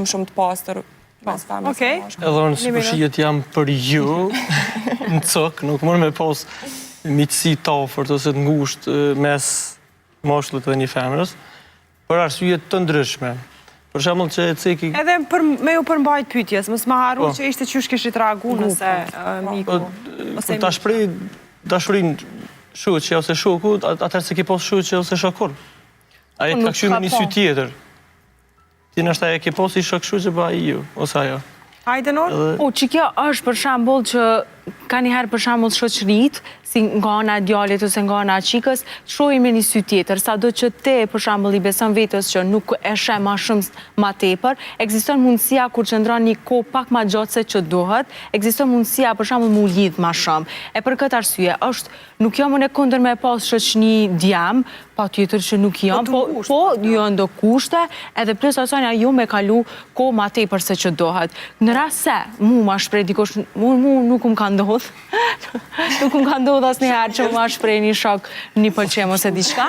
shumë të pastër mes femrës dhe mashkullit. Edhe unë si përshjet jam për ju në cokë, nuk mërë me pas mitësi të afërt ose të ngushtë mes mashkullit dhe një femrës, për arsye të ndryshme. Për shembull që ceki... Edhe me ju përmbajt pyetjes, mos më harru që ishte qysh kishit reagu nëse miku... Ta shprej dashurinë shoqja ose shoku, atëherë se ki pas shoqja ose shokur. Aje të ka këshy me një sy tjetër. Ti nështë aje ki pas i shok shoqja ba i ju, ose ajo. Hajde Nor? Që kjo është për shembull që ka njëherë për shembull shoqërit, si nga ana e djalit ose nga ana e qikës, shohin me një sy tjetër, sado që ti për shembull i beson vetës që nuk e sheh më shumë më tepër, ekziston mundësia kur qëndron një kohë pak më gjatë se që duhet, ekziston mundësia për shembull mu lidh më shumë. E për këtë arsye nuk jam unë kundër me pas shoqëni djem, patjetër që nuk jam, po jo ndo kushte, edhe plus asaj ju me kalu kohë më tepër se që duhet. Në rast se mu ma shpreh dikush, mu nuk më ka ndodhur. Nuk më ka ndodhur asnjëherë që ma shpreh një shok një pëlqem ose diçka.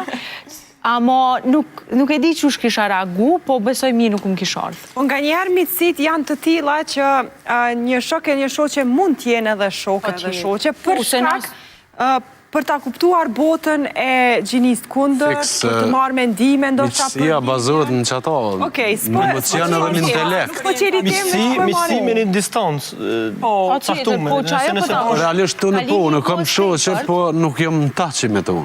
Ama nuk e di çush kisha reagu, po besoj mirë nuk më kisha ardhur. Po nganjëherë mitësit janë të tilla që një shok e një shoqe mund të jenë edhe shok edhe shoqe për shkak për ta kuptuar botën e gjinisë kundër, për të marrë mendime ndoshta për... Mitësia bazohet në qëta, në emocion edhe në intelekt. Mitësi me një distancë, caktume. Realisht të në po, në kam shoqe, po nuk jam në taçi me të.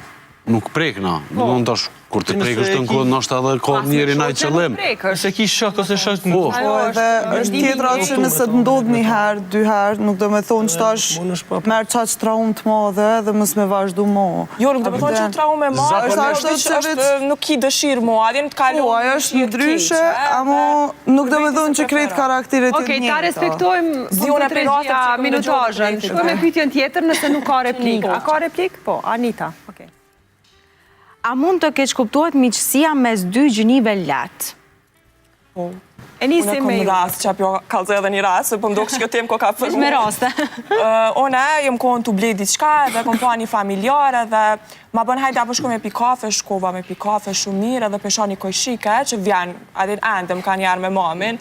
Nuk prekna, nuk tash kur të prekësh të në kohë, nështë edhe kohë njeri na i qëllim. Se ki shok ose shok të Po, edhe është tjetra që nëse të ndodhë një herë, dy herë, nuk do me thonë që tash merë qaq traumë të madhe dhe mës me vazhdu mo. Jo, nuk do me thonë që traumë e madhe, është nuk ki dëshirë mo, adjen të kalu... Po, ajo është ndryshe, amo nuk do me thonë që krejt karakterit të njëta. Okej, ta respektojmë zionetregjia minutajën. Shkojmë me pyetjen tjetër nëse nuk ka replik. A ka replik? Po, Anita. Okej. A mund të keq kuptohet miqësia mes dy gjinive lehtë? Po. Unë kom rast, që apjo kalzë edhe një rast, po mdo kështë kjo tem ko ka përru. Me raste. One, jem kohën të bledi diçka edhe kom pa një familjar edhe ma bën hajde apo shko me pi kafe, shkova me pi kafe shumë mirë edhe pesha një kojshike që vjen, adin endem ka njerë me mamin.